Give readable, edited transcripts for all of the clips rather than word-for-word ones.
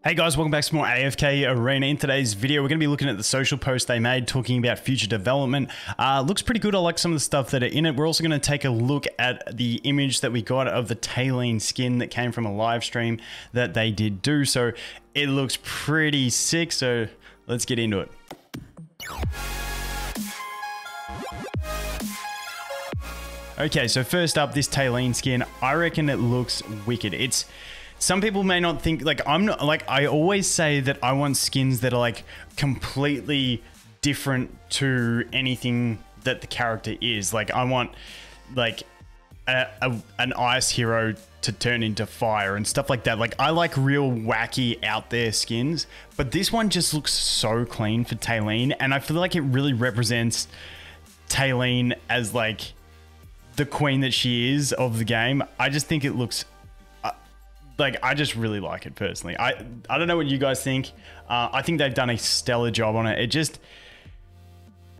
Hey guys, welcome back to more AFK Arena. In today's video, we're going to be looking at the social post they made talking about future development. Looks pretty good. I like some of the stuff that are in it. We're also going to take a look at the image that we got of the Talene skin that came from a live stream that they did do. So it looks pretty sick. So let's get into it. Okay, so first up, this Talene skin, I reckon it looks wicked. Some people may not think, like, I always say that I want skins that are like completely different to anything that the character is. Like, I want like an ice hero to turn into fire and stuff like that. Like, I like real wacky out there skins, but this one just looks so clean for Talene, and I feel like it really represents Talene as like the queen that she is of the game. I just think it looks like, I just really like it personally. I don't know what you guys think. I think they've done a stellar job on it.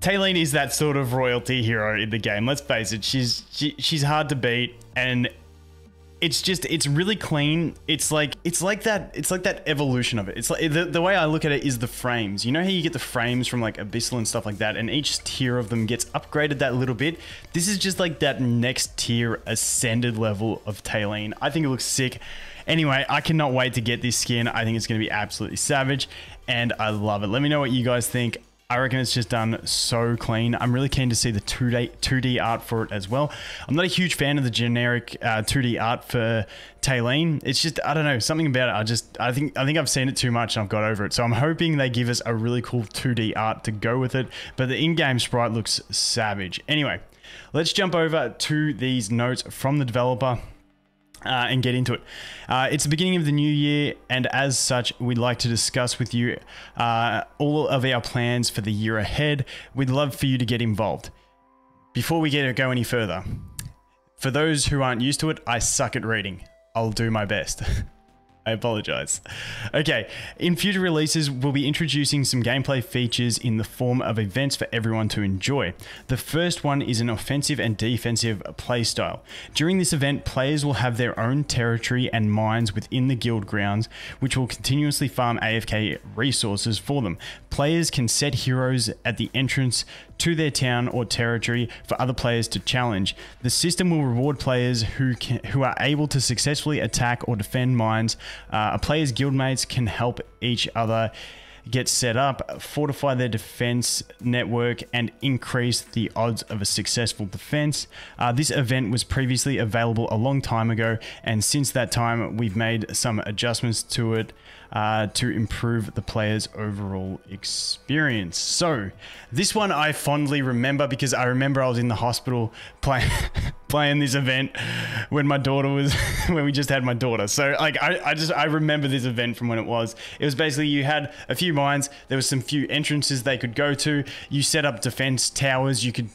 Talene is that sort of royalty hero in the game. Let's face it. She's hard to beat, and it's really clean. It's like that evolution of it. It's like the way I look at it is the frames. You know how you get the frames from like Abyssal and stuff like that, and each tier of them gets upgraded that little bit. This is just like that next tier ascended level of Talene. I think it looks sick. Anyway, I cannot wait to get this skin. I think it's going to be absolutely savage, and I love it. Let me know what you guys think. I reckon it's just done so clean. I'm really keen to see the 2D art for it as well. I'm not a huge fan of the generic 2D art for Talene. It's just, I don't know, something about it. I think I've seen it too much and I've got over it. So I'm hoping they give us a really cool 2D art to go with it. But the in-game sprite looks savage. Anyway, let's jump over to these notes from the developer. And get into it. It's the beginning of the new year, and as such, we'd like to discuss with you all of our plans for the year ahead. We'd love for you to get involved. Before we go any further, for those who aren't used to it, I suck at reading. I'll do my best. I apologize. Okay, in future releases, we'll be introducing some gameplay features in the form of events for everyone to enjoy. The first one is an offensive and defensive playstyle. During this event, players will have their own territory and mines within the guild grounds, which will continuously farm AFK resources for them. Players can set heroes at the entrance to their town or territory for other players to challenge. The system will reward players who are able to successfully attack or defend mines. A player's guildmates can help each other get set up, fortify their defense network, and increase the odds of a successful defense. This event was previously available a long time ago, and since that time we've made some adjustments to it to improve the player's overall experience. So this one I fondly remember, because I remember I was in the hospital playing this event when my daughter was when we just had my daughter. So like I remember this event from when it was. It was basically, you had a few mines, there was some few entrances they could go to, you set up defense towers, you could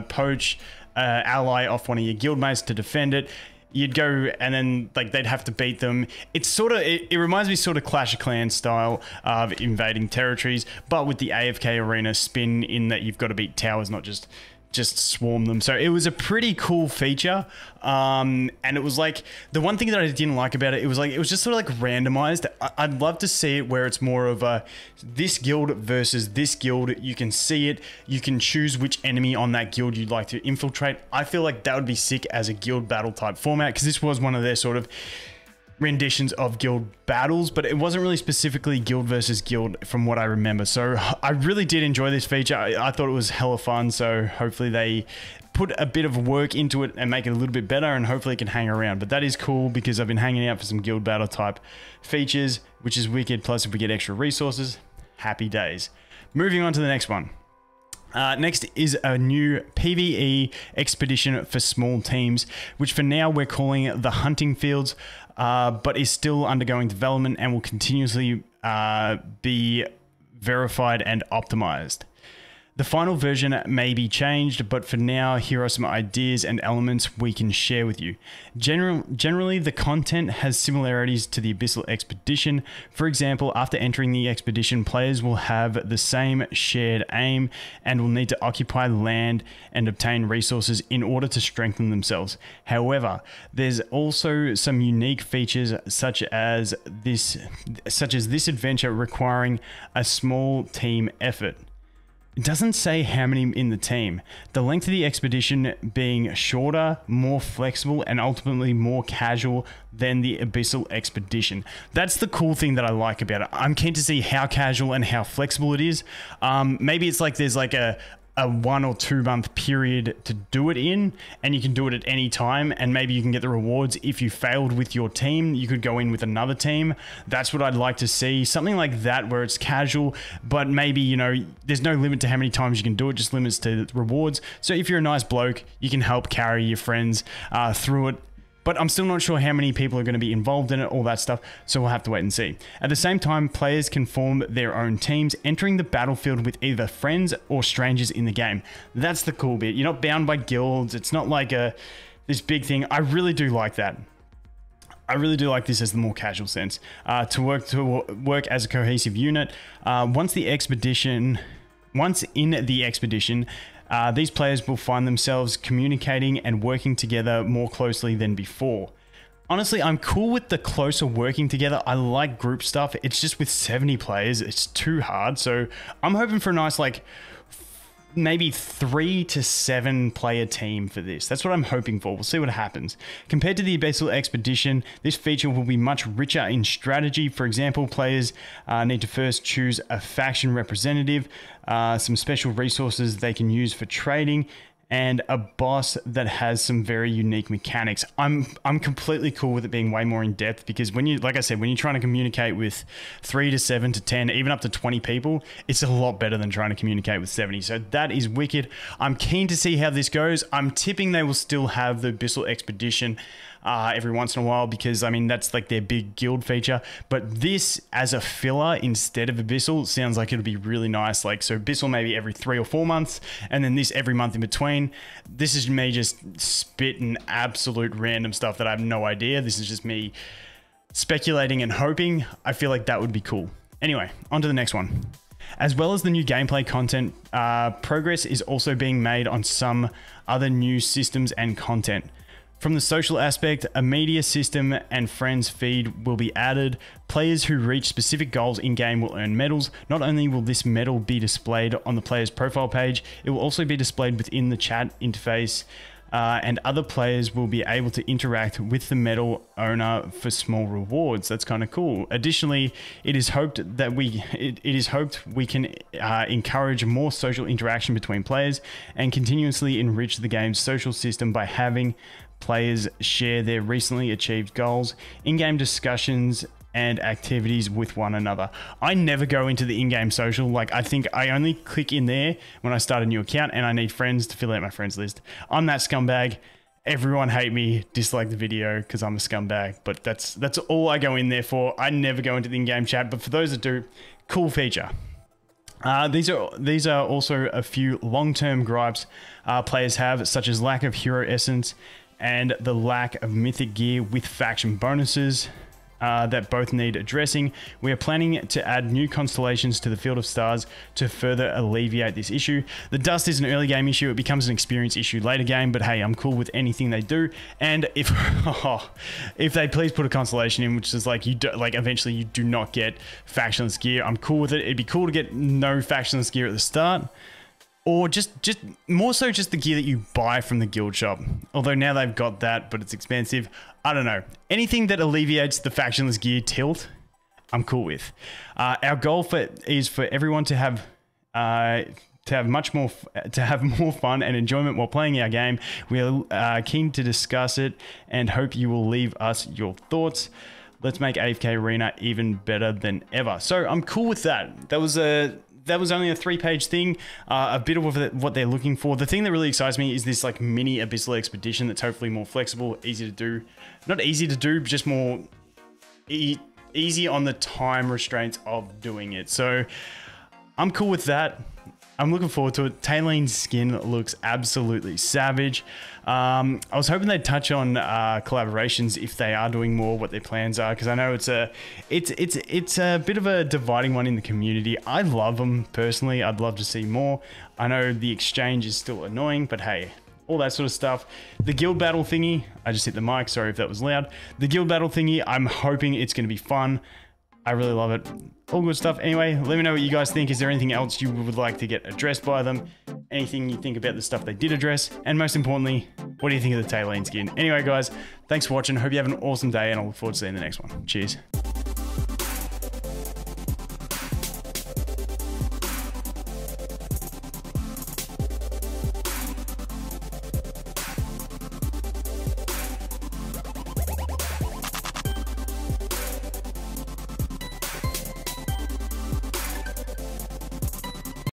poach ally off one of your guildmates to defend it. You'd go, and then like they'd have to beat them. It's sort of, it reminds me sort of Clash of Clans style of invading territories, but with the AFK Arena spin in that you've got to beat towers, not just swarm them. So it was a pretty cool feature, and it was like, the one thing that I didn't like about it, it was just sort of like randomized. I'd love to see it where it's more of a this guild versus this guild. You can see it, you can choose which enemy on that guild you'd like to infiltrate. I feel like that would be sick as a guild battle type format, because this was one of their sort of renditions of guild battles, but it wasn't really specifically guild versus guild from what I remember. So I really did enjoy this feature. I thought it was hella fun, so hopefully they put a bit of work into it and make it a little bit better, and hopefully it can hang around. But that is cool, because I've been hanging out for some guild battle type features, which is wicked. Plus if we get extra resources, happy days. Moving on to the next one. Next is a new PvE expedition for small teams, which for now we're calling the Hunting Fields, but is still undergoing development and will continuously be verified and optimized. The final version may be changed, but for now, here are some ideas and elements we can share with you. Generally, the content has similarities to the Abyssal Expedition. For example, after entering the expedition, players will have the same shared aim and will need to occupy land and obtain resources in order to strengthen themselves. However, there's also some unique features such as this adventure requiring a small team effort. It doesn't say how many in the team. The length of the expedition being shorter, more flexible, and ultimately more casual than the Abyssal Expedition. That's the cool thing that I like about it. I'm keen to see how casual and how flexible it is. Maybe it's like there's like a 1 or 2 month period to do it in, and you can do it at any time, and maybe you can get the rewards. If you failed with your team, you could go in with another team. That's what I'd like to see, something like that where it's casual, but maybe, you know, there's no limit to how many times you can do it, just limits to rewards. So if you're a nice bloke, you can help carry your friends through it. But I'm still not sure how many people are going to be involved in it, all that stuff, so we'll have to wait and see. At the same time, players can form their own teams, entering the battlefield with either friends or strangers in the game. That's the cool bit. You're not bound by guilds. It's not like this big thing. I really do like that. I really do like this as the more casual sense. To work as a cohesive unit. Once in the expedition, these players will find themselves communicating and working together more closely than before. Honestly, I'm cool with the closer working together. I like group stuff. It's just with 70 players, it's too hard. So I'm hoping for a nice, like, maybe 3 to 7 player team for this. That's what I'm hoping for. We'll see what happens. Compared to the Abyssal Expedition, this feature will be much richer in strategy. For example, players need to first choose a faction representative, some special resources they can use for trading, and a boss that has some very unique mechanics. I'm completely cool with it being way more in depth, because when you, like I said, when you're trying to communicate with 3 to 7 to 10, even up to 20 people, it's a lot better than trying to communicate with 70. So that is wicked. I'm keen to see how this goes. I'm tipping they will still have the Abyssal Expedition every once in a while, because I mean, that's like their big guild feature. But this as a filler instead of Abyssal sounds like it'll be really nice. Like, so Abyssal maybe every 3 or 4 months, and then this every month in between. This is me just spitting absolute random stuff that I have no idea. This is just me speculating and hoping. I feel like that would be cool. Anyway, on to the next one. As well as the new gameplay content, progress is also being made on some other new systems and content. From the social aspect, a media system and friends feed will be added. Players who reach specific goals in-game will earn medals. Not only will this medal be displayed on the player's profile page, it will also be displayed within the chat interface, and other players will be able to interact with the medal owner for small rewards. That's kind of cool. Additionally, it is hoped we can encourage more social interaction between players and continuously enrich the game's social system by having players share their recently achieved goals, in-game discussions, and activities with one another. I never go into the in-game social. Like, I think I only click in there when I start a new account and I need friends to fill out my friends list. I'm that scumbag. Everyone hate me, dislike the video because I'm a scumbag, but that's all I go in there for. I never go into the in-game chat, but for those that do, cool feature. These are also a few long-term gripes players have, such as lack of hero essence and the lack of mythic gear with faction bonuses that both need addressing. We are planning to add new constellations to the Field of Stars to further alleviate this issue. The dust is an early game issue. It becomes an experience issue later game, but hey, I'm cool with anything they do. And if they please put a constellation in, which is like, eventually you do not get factionless gear, I'm cool with it. It'd be cool to get no factionless gear at the start. Or just more so just the gear that you buy from the guild shop. Although now they've got that, but it's expensive. I don't know. Anything that alleviates the factionless gear tilt, I'm cool with. Our goal is for everyone to have more fun and enjoyment while playing our game. We are keen to discuss it and hope you will leave us your thoughts. Let's make AFK Arena even better than ever. So I'm cool with that. That was only a 3-page thing, a bit of what they're looking for. The thing that really excites me is this like mini Abyssal Expedition that's hopefully more flexible, easy to do. Not easy to do, but just more easy on the time restraints of doing it. So I'm cool with that. I'm looking forward to it. Talene Skin looks absolutely savage. I was hoping they'd touch on collaborations if they are doing more, what their plans are, because I know it's a bit of a dividing one in the community. I love them personally. I'd love to see more. I know the exchange is still annoying, but hey, all that sort of stuff. The guild battle thingy, I just hit the mic, sorry if that was loud. The guild battle thingy, I'm hoping it's going to be fun. I really love it. All good stuff. Anyway, let me know what you guys think. Is there anything else you would like to get addressed by them? Anything you think about the stuff they did address? And most importantly, what do you think of the Talene Skin? Anyway, guys, thanks for watching. Hope you have an awesome day, and I look forward to seeing the next one. Cheers.